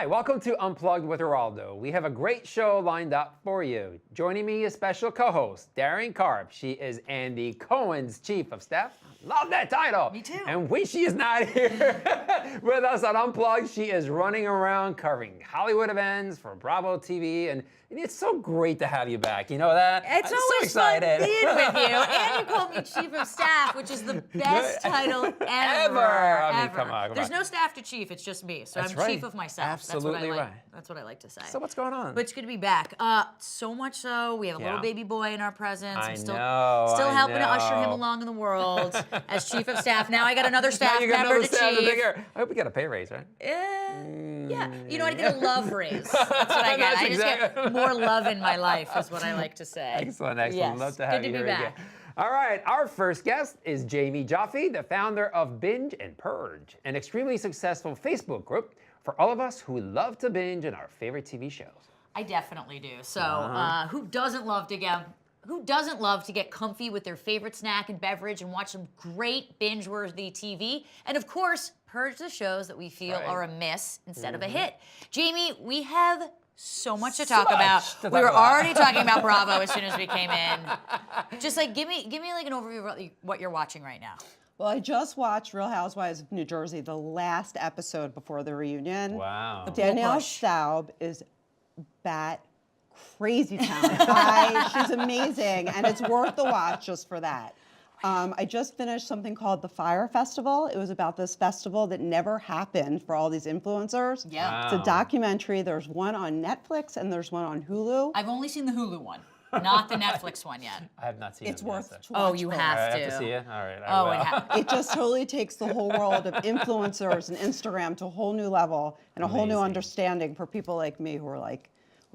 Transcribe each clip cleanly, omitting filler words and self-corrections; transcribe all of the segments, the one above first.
Hi, welcome to Unplugged with Eraldo. We have a great show lined up for you. Joining me is special co-host Daryn. She is Andy Cohen's chief of staff. Love that title. Me too. And when she is not here with us on Unplugged, she is running around covering Hollywood events for Bravo TV, and it's so great to have you back. You know that? It's I'm always so excited. fun being with you. And you called me chief of staff, which is the best title ever. I mean, come on. There's no staff to chief, it's just me. So That's I'm right. chief of myself. Absolutely right. That's what I like to say. So what's going on? But it's good to be back. So much so, we have a little baby boy in our presence. I'm still helping to usher him along in the world as chief of staff. Now I got another staff member to chief. I hope we get a pay raise, right? Yeah, you know, I get a love raise. That's what I get. I just get more love in my life, is what I like to say. Excellent. Yes. Love to have Good you to here be back. again. All right, our first guest is Jamie Joffe, the founder of Binge and Purge, an extremely successful Facebook group for all of us who love to binge in our favorite TV shows. I definitely do. So, who doesn't love to get comfy with their favorite snack and beverage and watch some great binge-worthy TV? And of course, purge the shows that we feel are a miss instead of a hit. Jamie, we have so much to talk about. We were already talking about Bravo as soon as we came in. Just like give me like an overview of what you're watching right now. Well, I just watched Real Housewives of New Jersey, the last episode before the reunion. Wow. Danielle Staub is bat crazy talented. She's amazing, and it's worth the watch just for that. I just finished something called the Fire Festival. It was about this festival that never happened for all these influencers. Yeah. Wow. It's a documentary. There's one on Netflix and there's one on Hulu. I've only seen the Hulu one, not the Netflix one yet. I have not seen it. It's worth to watch. Oh, you both. have I to. have to see it? All right. Oh, I will. It just totally takes the whole world of influencers and Instagram to a whole new level and a whole new Amazing. understanding for people like me who are like,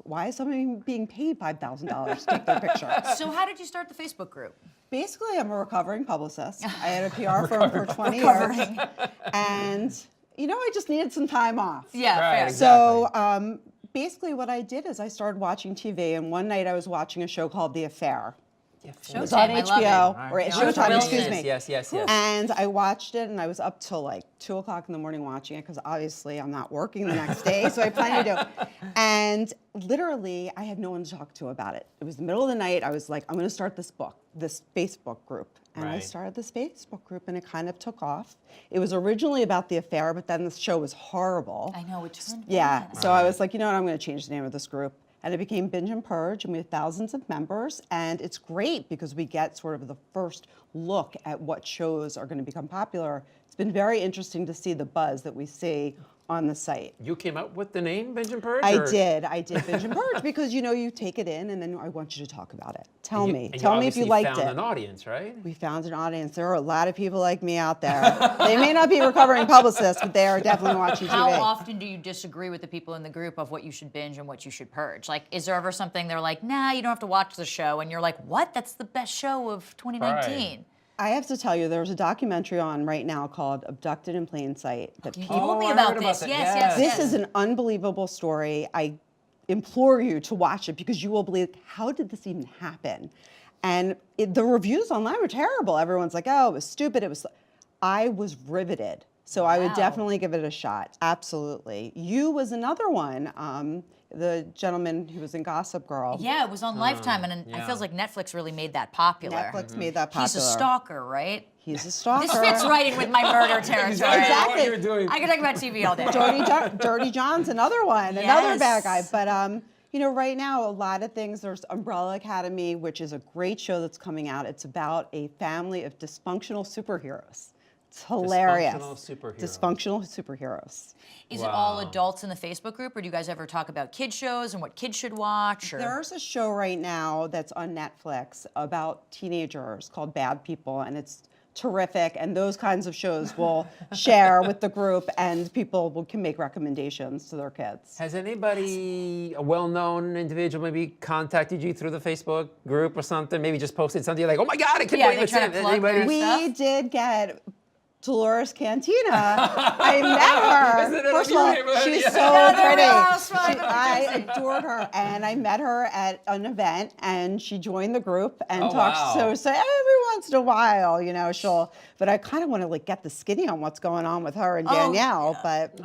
why is somebody being paid $5,000 to take their picture? So how did you start the Facebook group? Basically, I'm a recovering publicist. I had a PR firm for 20 years. And, you know, I just needed some time off. Yeah, Right, fair. exactly. So basically what I did is I started watching TV, and one night I was watching a show called The Affair. It was on Showtime, I love HBO, it. or Yeah. Showtime, Wilson. excuse me. Yes. And I watched it, and I was up till like 2 o'clock in the morning watching it, because obviously I'm not working the next day, so I plan to do it. And literally, I had no one to talk to about it. It was the middle of the night. I was like, I'm going to start this Facebook group. And I Right. started this Facebook group, and it kind of took off. It was originally about The Affair, but then the show was horrible. I know, it turned Yeah, bad. so I was like, you know what, I'm going to change the name of this group. And it became Binge and Purge, and we have thousands of members. And it's great because we get sort of the first look at what shows are going to become popular. It's been very interesting to see the buzz that we see on the site. You came up with the name Binge and Purge? I or- did Binge and Purge because, you know, you take it in and then I want you to talk about it. Tell And me if you obviously liked found it. an audience, right? We found an audience. There are a lot of people like me out there. They may not be recovering publicists, but they are definitely watching TV. How often do you disagree with the people in the group of what you should binge and what you should purge? Like, is there ever something they're like, nah, you don't have to watch the show, and you're like, what? That's the best show of 2019. I have to tell you, there's a documentary on right now called Abducted in Plain Sight. That You people, told me I about heard about this. that. Yes. Yes. this is an unbelievable story. I implore you to watch it because you will believe, how did this even happen? And the reviews online were terrible. Everyone's like, oh, it was stupid. I was riveted. So I would Wow. definitely give it a shot. Absolutely. You was another one. The gentleman who was in Gossip Girl. Yeah, it was on Lifetime, and it feels like Netflix really made that popular. Netflix made that popular. He's a stalker, right? He's a stalker. This fits right in with my murder territory. Exactly. What you're doing. I could talk about TV all day. Dirty John's another one, another Yes. bad guy. But you know, right now a lot of things. There's Umbrella Academy, which is a great show that's coming out. It's about a family of dysfunctional superheroes. It's hilarious. Dysfunctional superheroes. Is it all adults in the Facebook group, or do you guys ever talk about kid shows and what kids should watch? Or? There's a show right now that's on Netflix about teenagers called Bad People, and it's terrific. And those kinds of shows will share with the group, and people can make recommendations to their kids. Has anybody, a well-known individual, maybe contacted you through the Facebook group or something? Maybe just posted something you're like, oh my God, I can't Yeah, believe they it's try to him. plug their Anybody? stuff? We did get Dolores Cantina. I met Isn't her. it First of all, beautiful? she's Yeah. so Another pretty. housewife of I adored her, and I met her at an event, and she joined the group and Oh, talked. wow. So every once in a while, she'll. But I kind of want to get the skinny on what's going on with her and Danielle. But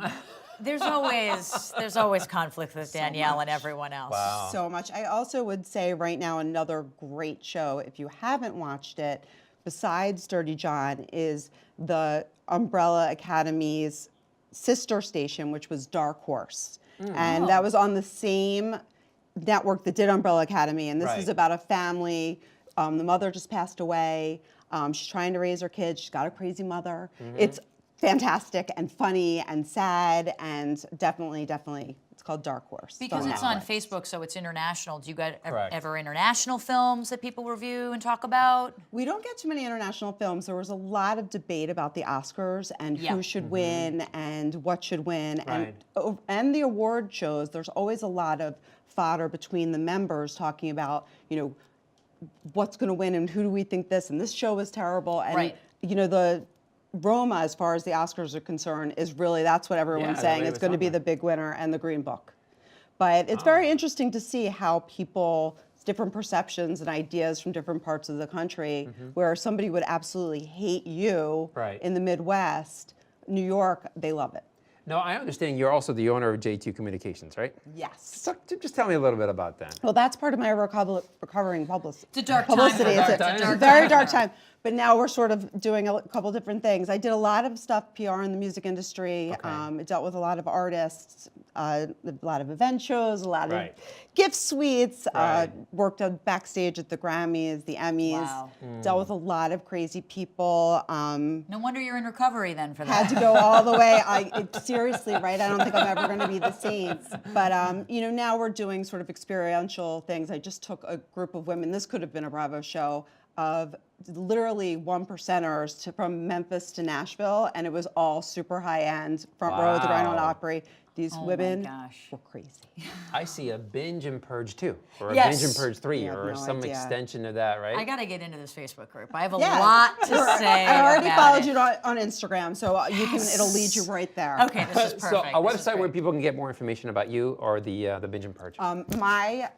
There's always conflict with Danielle and everyone else. Wow. So much. I also would say right now another great show, if you haven't watched it, besides Dirty John, is the Umbrella Academy's sister station, which was Dark Horse. And that was on the same network that did Umbrella Academy. And this is about a family. The mother just passed away. She's trying to raise her kids. She's got a crazy mother. It's fantastic and funny and sad and definitely, it's called Dark Horse. Because it's on Facebook, so it's international. Do you guys Correct. ever international films that people review and talk about? We don't get too many international films. There was a lot of debate about the Oscars and who should win and what should win. And the award shows, there's always a lot of fodder between the members talking about, you know, what's going to win and who do we think this, and this show is terrible. And, you know, the Roma, as far as the Oscars are concerned, is really, that's what everyone's saying. It's going to be the big winner and the Green Book. But it's very interesting to see how people, different perceptions and ideas from different parts of the country, where somebody would absolutely hate you in the Midwest, New York, they love it. Now, I understand you're also the owner of J2 Communications, right? Yes. So just tell me a little bit about that. Well, that's part of my recovering publicity. It's a dark time. Publicity. It's It's a very dark time. But now we're sort of doing a couple different things. I did a lot of stuff, PR in the music industry. It dealt with a lot of artists, a lot of event shows, a lot of gift suites, worked backstage at the Grammys, the Emmys, Wow. dealt with a lot of crazy people. No wonder you're in recovery then for that. Had to go all the way. Seriously, right? I don't think I'm ever going to be the same. But you know, now we're doing sort of experiential things. I just took a group of women. This could have been a Bravo show of literally 1%ers from Memphis to Nashville, and it was all super high end, front row at the Grand Ole Opry. These women were crazy. I see a binge and purge 2, or a Yes. binge and purge 3, have or no some idea. extension of that, right? I got to get into this Facebook group. I have a lot to say. I already about followed it. you on Instagram, so you can. It'll lead you right there. Okay, this is perfect. So a This is website where great. people can get more information about you or the binge and purge. My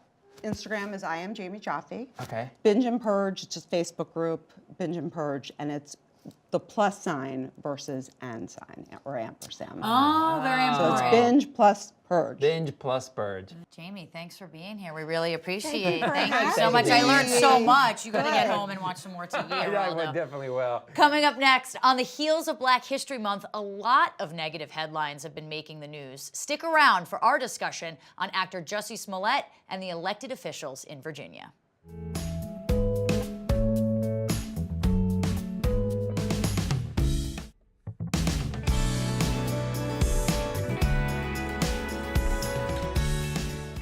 Instagram is I am Jamie Jaffe. Okay. Binge and Purge, it's just Facebook group, Binge and Purge, and it's the plus sign versus and sign, or ampersand. Oh, very So important. it's binge plus purge. Binge plus purge. Jamie, thanks for being here. We really appreciate it. for Thank you so having much. I me. learned so much. You got to get home and watch some more TV. I Eraldo. definitely will. Coming up next, on the heels of Black History Month, a lot of negative headlines have been making the news. Stick around for our discussion on actor Jussie Smollett and the elected officials in Virginia.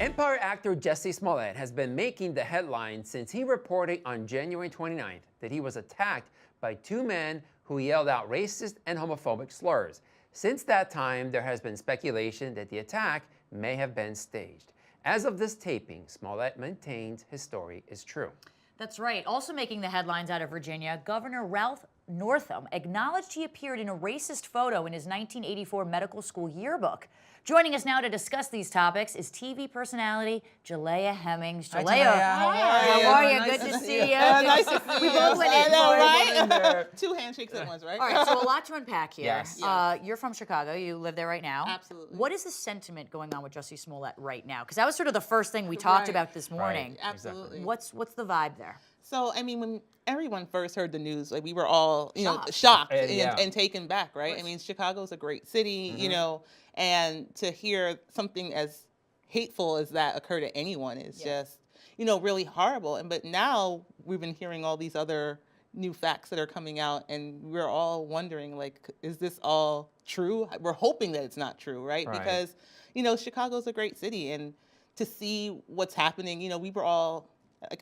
Empire actor Jussie Smollett has been making the headlines since he reported on January 29th that he was attacked by 2 men who yelled out racist and homophobic slurs. Since that time, there has been speculation that the attack may have been staged. As of this taping, Smollett maintains his story is true. That's right. Also making the headlines out of Virginia, Governor Ralph Northam acknowledged he appeared in a racist photo in his 1984 medical school yearbook. Joining us now to discuss these topics is TV personality Jilea Hemmings. Jilea, How are you? Good to see you. Nice to see We you. both went in I for know, it. right? 2 handshakes at once, right? All right, so a lot to unpack here. Yes. You're from Chicago. You live there right now. Absolutely. What is the sentiment going on with Jussie Smollett right now? Because that was sort of the first thing we talked Right. about this morning. Absolutely. What's the vibe there? So, I mean, when everyone first heard the news, like we were all, you know, Shocked. shocked Yeah. and taken back, right? I mean, Chicago's a great city, you know, and to hear something as hateful as that occur to anyone is just, you know, really horrible. But now we've been hearing all these other new facts that are coming out, and we're all wondering, like, is this all true? We're hoping that it's not true, right? Right. Because, you know, Chicago's a great city, and to see what's happening, you know, we were all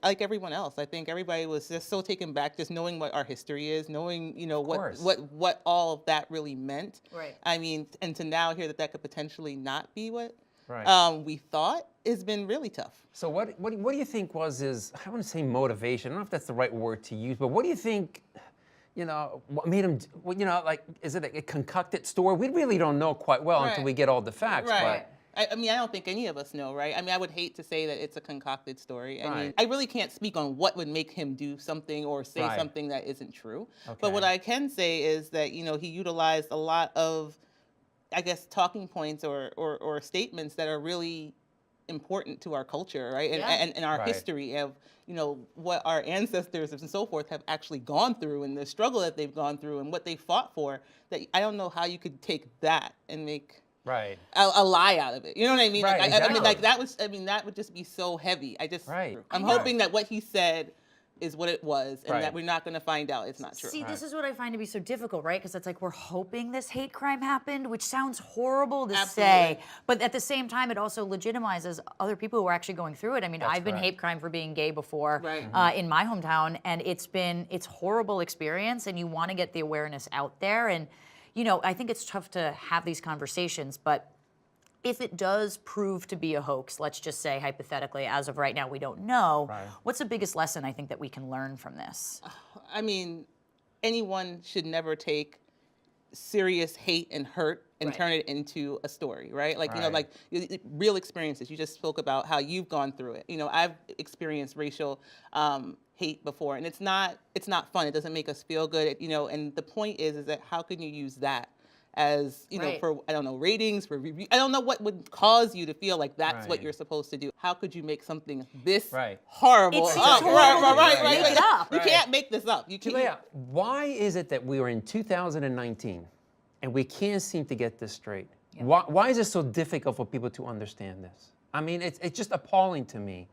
like everyone else. I think everybody was just so taken back, just knowing what our history is, knowing, you know, what all of that really meant. Right. I mean, and to now hear that that could potentially not be what we thought has been really tough. So what do you think was his, I want to say motivation, I don't know if that's the right word to use, but what do you think, you know, what made him, you know, like, is it a concocted story? We really don't know quite well until Right. we get all the facts. Right. I mean, I don't think any of us know, right? I mean, I would hate to say that it's a concocted story. I mean, I really can't speak on what would make him do something or say something that isn't true. But what I can say is that, you know, he utilized a lot of I guess, talking points or statements that are really important to our culture, right? And our Right. history of, what our ancestors and so forth have actually gone through and the struggle that they've gone through and what they fought for, that I don't know how you could take that and make Right. a lie out of it. You know what I mean? Right, Like, I mean, like exactly. that would just be so heavy. Right. I'm I know. hoping that what he said is what it was, and Right. that we're not going to find out it's not true. See, this is what I find to be so difficult, right? Because it's like we're hoping this hate crime happened, which sounds horrible to say, but at the same time, it also legitimizes other people who are actually going through it. I mean, I've been correct. hate crime for being gay before Right. in my hometown, and it's horrible experience, and you want to get the awareness out there. And, I think it's tough to have these conversations, but if it does prove to be a hoax, let's just say hypothetically, as of right now, we don't know, Right. what's the biggest lesson I think that we can learn from this? I mean, anyone should never take serious hate and hurt and Right. turn it into a story, right? Like, Right. like real experiences. You just spoke about how you've gone through it. I've experienced racial hate before, and it's not fun. It doesn't make us feel good, and the point is that how can you use that as, Right. for, I don't know, ratings, for review. I don't know what would cause you to feel like that's what Right. you're supposed to do. How could you make something this Right. horrible It's up? horrible to make it up. You Right. can't make this up. You can't. Jilea, why is it that we are in 2019 and we can't seem to get this straight? Why is it so difficult for people to understand this? I mean, it's just appalling to me,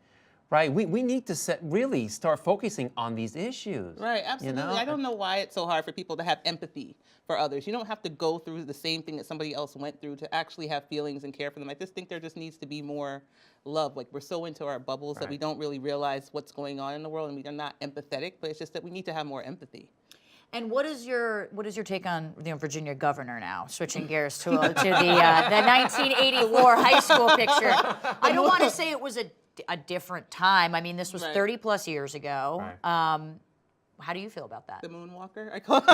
right? We need to really start focusing on these issues. Right, absolutely. You know? I don't know why it's so hard for people to have empathy for others. You don't have to go through the same thing that somebody else went through to actually have feelings and care for them. I just think there just needs to be more love. Like, we're so into our bubbles that we Right. don't really realize what's going on in the world, and we are not empathetic, but it's just that we need to have more empathy. And what is your take on Virginia governor now? Switching gears to the 1984 high school picture. I don't want to say it was a different time. I mean, this was Right. 30 plus years ago. Right. How do you feel about that? The moonwalker, I call it.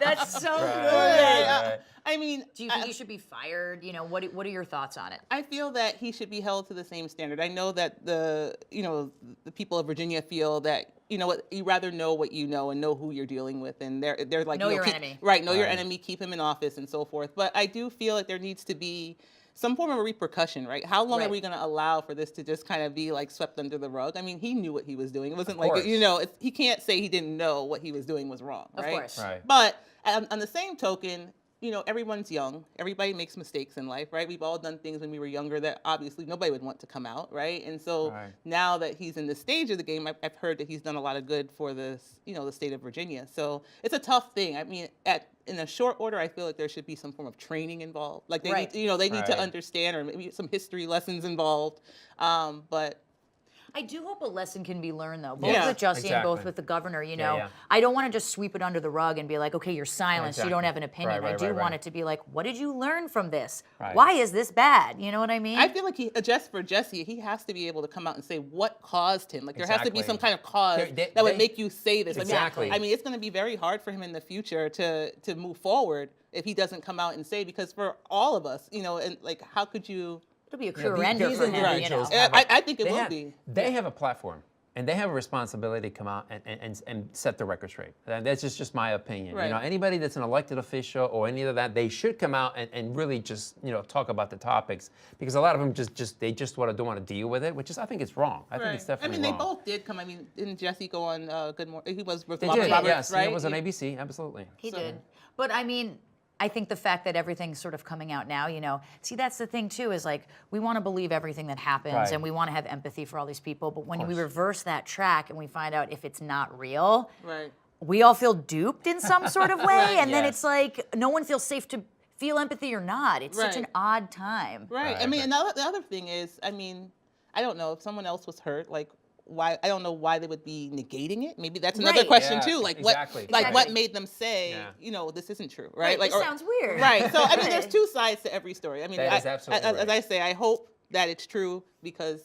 That's so Right. I mean, Do you think he should be fired? What are your thoughts on it? I feel that he should be held to the same standard. I know that the people of Virginia feel that, you rather know what you know and know who you're dealing with, and they're like, Know your keep, enemy. right? Know your Right. enemy, keep him in office, and so forth. But I do feel like there needs to be some form of repercussion, right? How long Right. are we going to allow for this to just kind of be like swept under the rug? I mean, he knew what he was doing. It wasn't like, course. he can't say he didn't know what he was doing was wrong, Of right? course. Right. But on the same token, everyone's young. Everybody makes mistakes in life, right? We've all done things when we were younger that obviously nobody would want to come out, right? And so Right. now that he's in this stage of the game, I've heard that he's done a lot of good for the state of Virginia. So it's a tough thing. I mean, in a short order, I feel like there should be some form of training involved. Like they Right. need, they need to Right. understand, or maybe some history lessons involved. But I do hope a lesson can be learned, though, both Yeah. with Jussie and both Exactly. with the governor. yeah. I don't want to just sweep it under the rug and be like, okay, you're silenced, you don't Exactly. have an opinion. Right, I do right, want right. it to be like, what did you learn from this? Right. Why is this bad? You know what I mean? I feel like just for Jussie, he has to be able to come out and say what caused him. Like, there has to be Exactly. some kind of cause They- that would they- make you say this. Exactly. I mean, it's going to be very hard for him in the future to move forward if he doesn't come out and say, because for all of us, and like, how could you? It'll be a Yeah, career ender these for him, individuals you know. have I think it they will have- be. They have a platform, and they have a responsibility to come out and set the record straight. That's just my opinion. Right. Anybody that's an elected official or any of that, they should come out and really just talk about the topics, because a lot of them don't want to deal with it, which is, I think it's wrong. I think it's definitely they wrong. both did come. I mean, didn't Jussie go on Good Morning? He was with They Robert did, Roberts, yes. right? It was on ABC, absolutely. He So- did. But I mean, I think the fact that everything's sort of coming out now, see, that's the thing too, is like, we want to believe everything that happens Right. and we want to have empathy for all these people. But when we course. reverse that track and we find out if it's not real, Right. we all feel duped in some sort of way. Right. And then Yes. it's like, no one feels safe to feel empathy or not. It's such an Right. odd time. Right. I Right, mean, right. the other thing is, I mean, I don't know if someone else was hurt, like, why? I don't know why they would be negating it. Maybe that's another Right. question Yeah, too. Like exactly. what Exactly. made them say, Yeah. this isn't true, Right, right? Like, this sounds weird. Right. So I mean, there's two sides to every story. I mean, That is absolutely as right. I say, I hope that it's true, because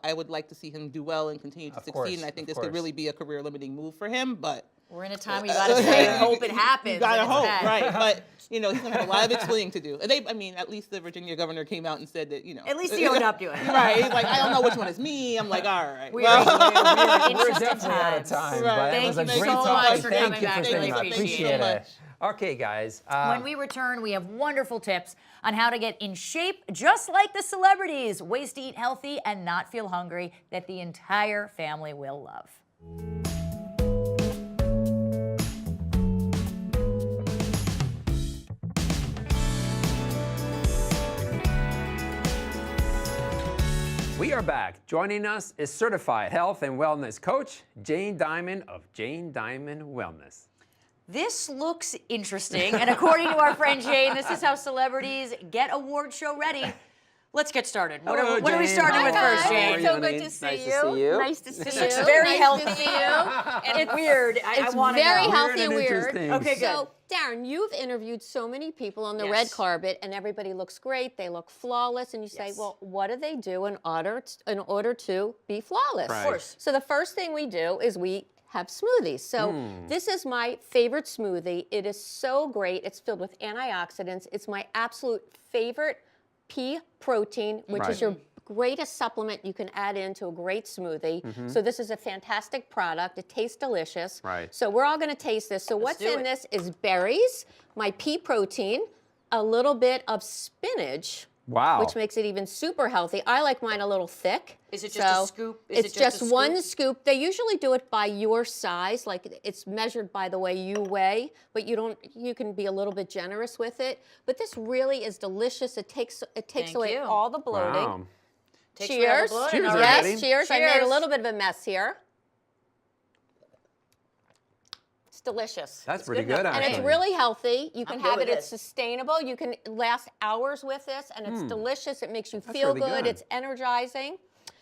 I would like to see him do well and continue to Of succeed. course, And I think of this course. could really be a career limiting move for him. But We're in a time we gotta say, hope it happens. you gotta and it's hope, bad. right? But he's gonna have a lot of explaining to do. And at least the Virginia governor came out and said that, At least he owned up to it. Right. He's like, I don't know which one is me. I'm like, all right. We're We're interesting definitely out of times. time, Right. but Thank it was a you great so talk. much for Thank coming you back. for Really staying on. appreciate Appreciate it. it. Okay, guys. When we return, we have wonderful tips on how to get in shape just like the celebrities, ways to eat healthy and not feel hungry that the entire family will love. We are back. Joining us is certified health and wellness coach, Jane Diamond of Jane Diamond Wellness. This looks interesting, and according to our friend Jane, this is how celebrities get award show ready. Let's get started. What Hello, are we Jane. starting Hi, with guys. first, How are Jane? you, So honey? good to see Nice to you. see you. Nice to see This you. looks very Nice healthy. to see you. And weird. I It's want to very know. healthy and Weird and weird. interesting. Okay, good. So, Daryn, you've interviewed so many people on the red Yes. carpet, and everybody looks great. They look flawless, and you say, Yes. "Well, what do they do in order to be flawless?" Right. Of course. So the first thing we do is we have smoothies. So this is my favorite smoothie. It is so great. It's filled with antioxidants. It's my absolute favorite pea protein, which Right. is your greatest supplement you can add into a great smoothie. So this is a fantastic product. It tastes delicious. Right. So we're all going to taste this. So what's do in it. this is berries, my pea protein, a little bit of spinach. Wow. Which makes it even super healthy. I like mine a little thick. Is it just a scoop? Is It's it just a just one scoop? scoop. They usually do it by your size, like it's measured by the way you weigh, but you can be a little bit generous with it. But this really is delicious. It takes Thank away you. all the bloating. Wow. Takes away all the Cheers. blood. Cheers, All everybody. Yes, cheers. I made a Cheers. little bit of a mess here. It's delicious. That's pretty good good, enough. And actually. it's really healthy. You can I'm good have with it. It's this. sustainable. You can last hours with this, and it's delicious. It makes you feel really good. good. It's energizing.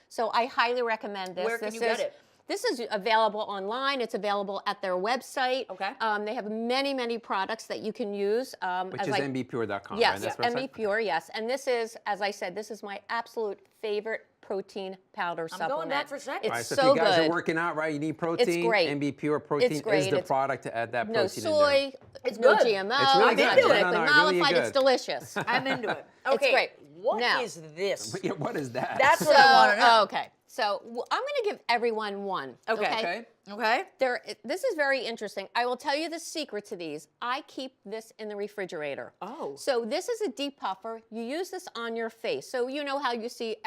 So I highly recommend this. Where can This you get is- it? This is available online. It's available at their website. Okay. They have many, many products that you can use. Which is mbpure.com, Yes, right? That's the website? MB Pure, yes. And this is, as I said, this is my absolute favorite protein powder supplement. going back for a second. It's All right, so so if you guys good. are working out, right, you need protein. great. MB Pure protein is great. the It's product to add that No protein in soy, It's no good. GMO, It's really it's not good. genetically No, no, really modified, it's good. delicious. I'm into it. It's Okay, great. what Now- is this? there. Yeah, what is that? That's what I want to know. Okay. So I'm going to give everyone one. Okay. Okay. Okay. This is very interesting. I will tell you the secret to these. I keep this in the refrigerator. Oh. So this is a deep puffer. You use this on your face. So you know how you see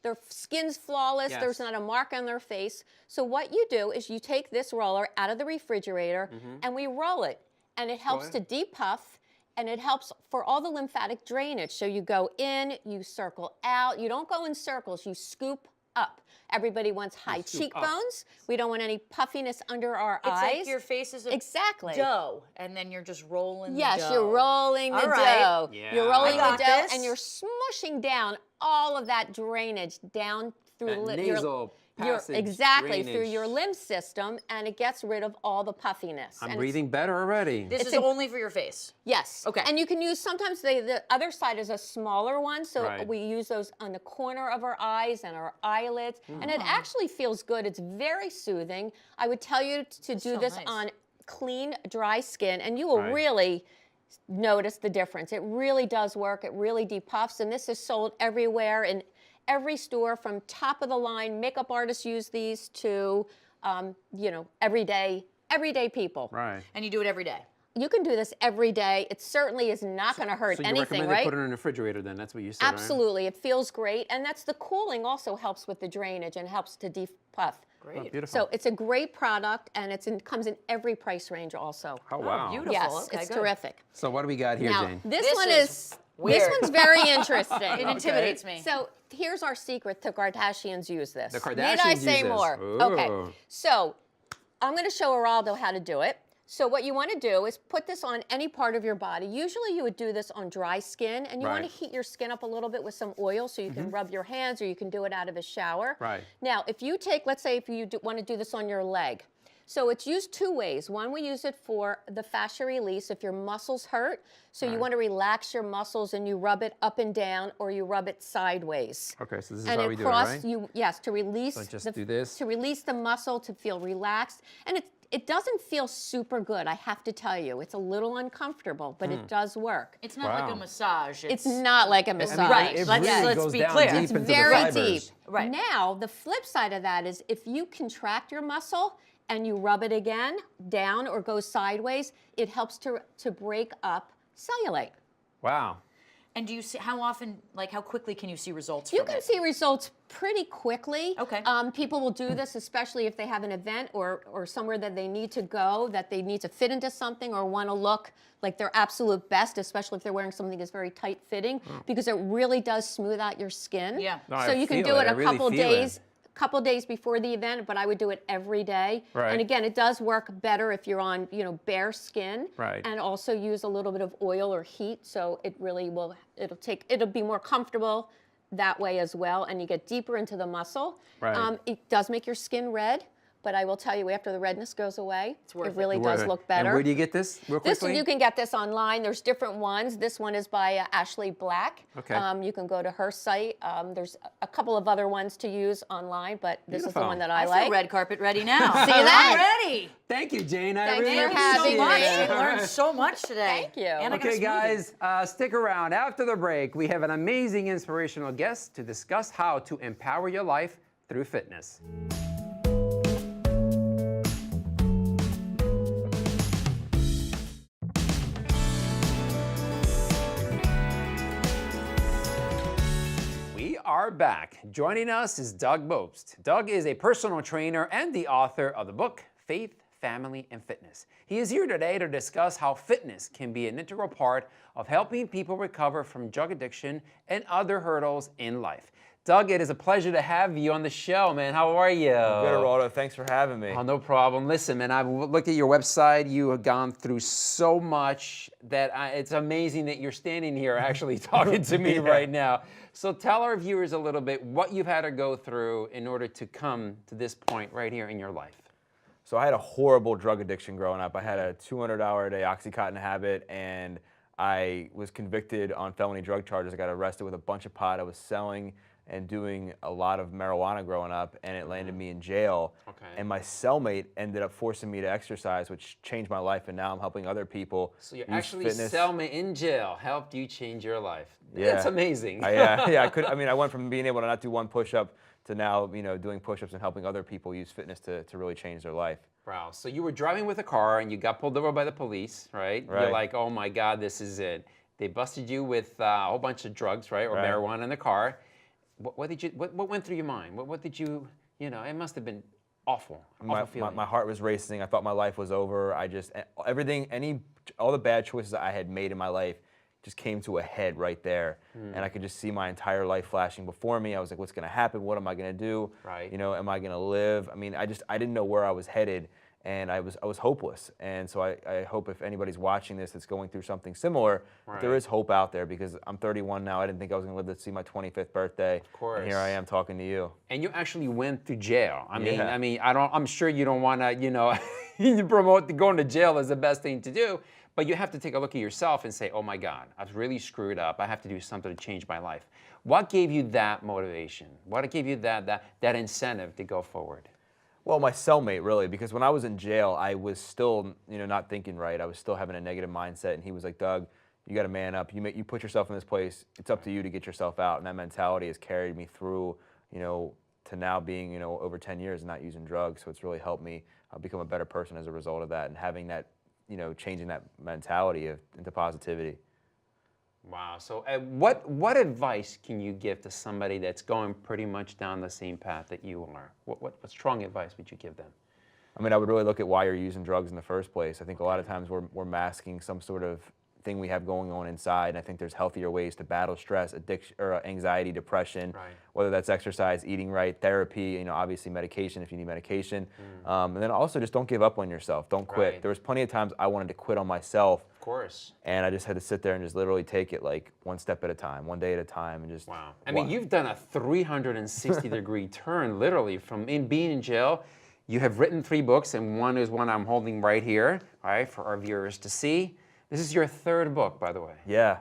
their skin's flawless. Yes. There's not a mark on their face. So what you do is you take this roller out of the refrigerator and we roll it. And it helps to depuff. And it helps for all the lymphatic drainage. So you go in, you circle out. You don't go in circles, you scoop up. Everybody wants high scoop up. cheekbones. We don't want any puffiness under our It's eyes. like your face is a Exactly. dough, and then you're just rolling Yes, the dough. you're rolling the All right. dough. Yeah. You're rolling I the got dough this. and you're smushing down all of that drainage down through That your nasal your passage exactly through drainage. your lymph system, and it gets rid of all the puffiness. I'm And it's- breathing better already. This It's is a- only for your face. Yes. Okay. And you can use, sometimes the other side is a smaller one, so Right. we use those on the corner of our eyes and our eyelids, and it actually feels good. It's very soothing. I would tell you to do so this nice. on clean, dry skin, and you will Right. really notice the difference. It really does work. It really depuffs, and this is sold everywhere in every store, from top of the line. Makeup artists use these to, everyday people. Right. And you do it every day. You can do this every day. It certainly is not going to hurt So you anything, recommend right? they put it in the refrigerator then? That's what you said, Absolutely. It feels great. And that's the cooling also helps with the drainage and helps to depuff. right? Great. Oh, beautiful. So it's a great product, and comes in every price range also. oh, wow. beautiful. Yes, Okay, it's good. terrific. So what do we got here, Now, Jane? this one is is weird. this one's very interesting. It intimidates me. So here's our secret. The Kardashians use this. The Need Kardashians I use say this. more? Ooh. Okay. So I'm going to show Eraldo how to do it. So what you want to do is put this on any part of your body. Usually you would do this on dry skin, and you want to Right. heat your skin up a little bit with some oil so you can rub your hands, or you can do it out of a shower. Right. Now, if you take, let's say if you want to do this on your leg. So it's used two ways. One, we use it for the fascia release if your muscles hurt. So you Right. want to relax your muscles and you rub it up and down, or you rub it sideways. Okay, so this is And how we do it, across, right? yes, to release So just do this. to release the muscle, to feel relaxed. And it doesn't feel super good, I have to tell you. It's a little uncomfortable, but it does work. It's not like Wow. a massage. It's not like a massage. Right. It Let's- really let's goes be down clear. deep It's into Very the fibers. deep. Right. Now, the flip side of that is if you contract your muscle and you rub it again down or go sideways, it helps to break up cellulite. Wow. And do you see how often, like how quickly can you see results You from can it? see results pretty quickly. Okay. People will do this, especially if they have an event or somewhere that they need to go, that they need to fit into something or want to look like their absolute best, especially if they're wearing something that's very tight fitting, because it really does smooth out your skin. Yeah. No, So I you can feel do it. it I a really couple feel days. it. Couple days before the event, but I would do it every day. Right. And again, it does work better if you're on, bare skin. Right. And also use a little bit of oil or heat, so it really will. It'll be more comfortable that way as well, and you get deeper into the muscle. Right. It does make your skin red, but I will tell you, after the redness goes away, worth it really Worth does it. look better. And where do you get this real This quickly? you can get this online. There's different ones. This one is by Ashley Black. Okay. You can go to her site. There's a couple of other ones to use online, but this is the Beautiful. one that I I feel like. red carpet ready now. See that? I'm ready. Thank you, Jane. I Thanks really for having appreciate me. it. We learned so much today. Thank you. And I got a Okay, smoothie. guys, stick around. After the break, we have an amazing inspirational guest to discuss how to empower your life through fitness. We are back. Joining us is Doug Bopst. Doug is a personal trainer and the author of the book, Faith, Family, and Fitness. He is here today to discuss how fitness can be an integral part of helping people recover from drug addiction and other hurdles in life. Doug, it is a pleasure to have you on the show, man. How are you? Good, Eraldo. Thanks for having me. Oh, no problem. Listen, man, I've looked at your website. You have gone through so much that it's amazing that you're standing here actually talking to me right now. So tell our viewers a little bit what you've had to go through in order to come to this point right here in your life. So I had a horrible drug addiction growing up. I had a 200-hour-a-day Oxycontin habit, and I was convicted on felony drug charges. I got arrested with a bunch of pot. I was selling and doing a lot of marijuana growing up, and it landed me in jail. Okay. And my cellmate ended up forcing me to exercise, which changed my life, and now I'm helping other people. So you're use actually fitness. cellmate in jail helped you change your life. Yeah. That's amazing. I went from being able to not do one push-up to now, doing push-ups and helping other people use fitness to really change their life. Wow. So you were driving with a car and you got pulled over by the police, right? You're Right. like, oh my God, this is it. They busted you with a whole bunch of drugs, right? Or Right. marijuana in the car. What went through your mind? What did you, it must have been awful. Awful feeling. My heart was racing. I thought my life was over. All the bad choices I had made in my life just came to a head right there. And I could just see my entire life flashing before me. I was like, what's gonna happen? What am I gonna do? Right. Am I gonna live? I mean, I didn't know where I was headed, and I was hopeless. And so I hope if anybody's watching this that's going through something similar, that there Right. is hope out there, because I'm 31 now. I didn't think I was gonna live to see my 25th birthday. Of course. And here I am talking to you. And you actually went to jail. Yeah. I'm sure you don't want to, you promote going to jail is the best thing to do, but you have to take a look at yourself and say, oh my God, I've really screwed up. I have to do something to change my life. What gave you that motivation? What gave you that incentive to go forward? Well, my cellmate, really, because when I was in jail, I was still, not thinking right. I was still having a negative mindset, and he was like, Doug, you got to man up. You put yourself in this place. It's up to you to get yourself out, and that mentality has carried me through, to now being, over 10 years and not using drugs. So it's really helped me become a better person as a result of that, and having that, changing that mentality into positivity. Wow. So what advice can you give to somebody that's going pretty much down the same path that you are? What strong advice would you give them? I mean, I would really look at why you're using drugs in the first place. I think a lot of times we're masking some sort of thing we have going on inside, and I think there's healthier ways to battle stress, addiction, or anxiety, depression, Right. whether that's exercise, eating right, therapy, obviously medication if you need medication. And then also just don't give up on yourself. Don't quit. Right. There was plenty of times I wanted to quit on myself, Of course. and I just had to sit there and just literally take it like one step at a time, one day at a time, and just Wow. I mean, you've done a 360-degree turn, literally, from being in jail. You have written 3 books, and one is one I'm holding right here, all right, for our viewers to see. This is your 3rd book, by the way. Yeah.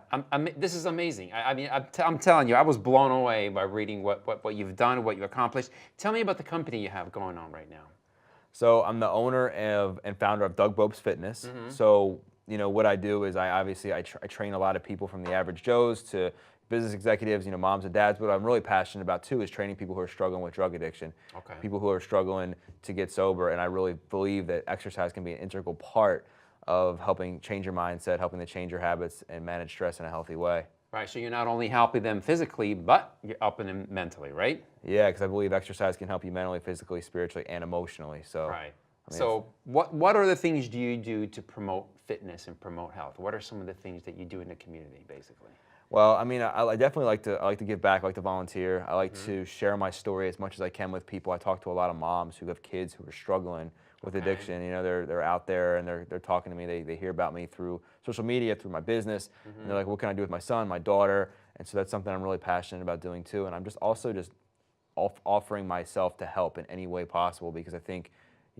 This is amazing. I'm telling you, I was blown away by reading what you've done, what you accomplished. Tell me about the company you have going on right now. So I'm the owner and founder of Doug Bopst Fitness. So what I do is I train a lot of people from the average Joes to business executives, moms and dads. What I'm really passionate about too is training people who are struggling with drug addiction, people who are struggling to get sober. And I really believe that exercise can be an integral part of helping change your mindset, helping to change your habits and manage stress in a healthy way. Right, so you're not only helping them physically, but you're helping them mentally, right? Yeah, because I believe exercise can help you mentally, physically, spiritually, and emotionally. So, right. So what other things do you do to promote fitness and promote health? What are some of the things that you do in the community, basically? Well, I mean, I definitely like to give back. I like to volunteer. I like to share my story as much as I can with people. I talk to a lot of moms who have kids who are struggling with addiction. They're out there and they're talking to me. They hear about me through social media, through my business, and they're like, "What can I do with my son, my daughter?" And so that's something I'm really passionate about doing too. And I'm just also offering myself to help in any way possible, because I think,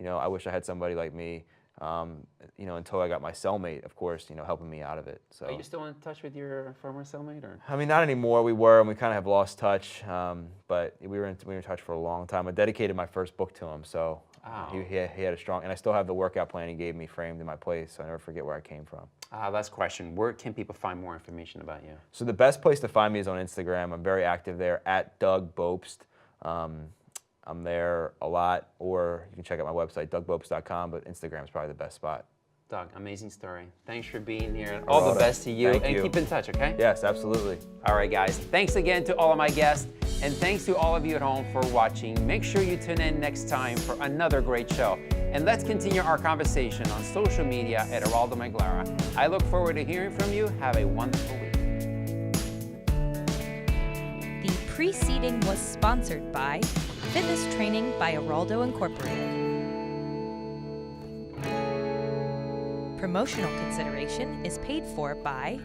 I wish I had somebody like me. Until I got my cellmate, of course, helping me out of it. So. Are you still in touch with your former cellmate, or? I mean, not anymore. We were, and we kind of have lost touch. But we were in touch for a long time. I dedicated my first book to him, so he had a strong. And I still have the workout plan he gave me framed in my place, so I never forget where I came from. Last question: where can people find more information about you? So the best place to find me is on Instagram. I'm very active there at Doug Bopst. I'm there a lot, or you can check out my website, DougBopst.com, but Instagram is probably the best spot. Doug, amazing story. Thanks for being here. All the best to you, and keep in touch, okay? Yes, absolutely. All right, guys. Thanks again to all of my guests, and thanks to all of you at home for watching. Make sure you tune in next time for another great show. And let's continue our conversation on social media at Eraldo Maglara. I look forward to hearing from you. Have a wonderful week. The preceding was sponsored by Fitness Training by Eraldo Incorporated. Promotional consideration is paid for by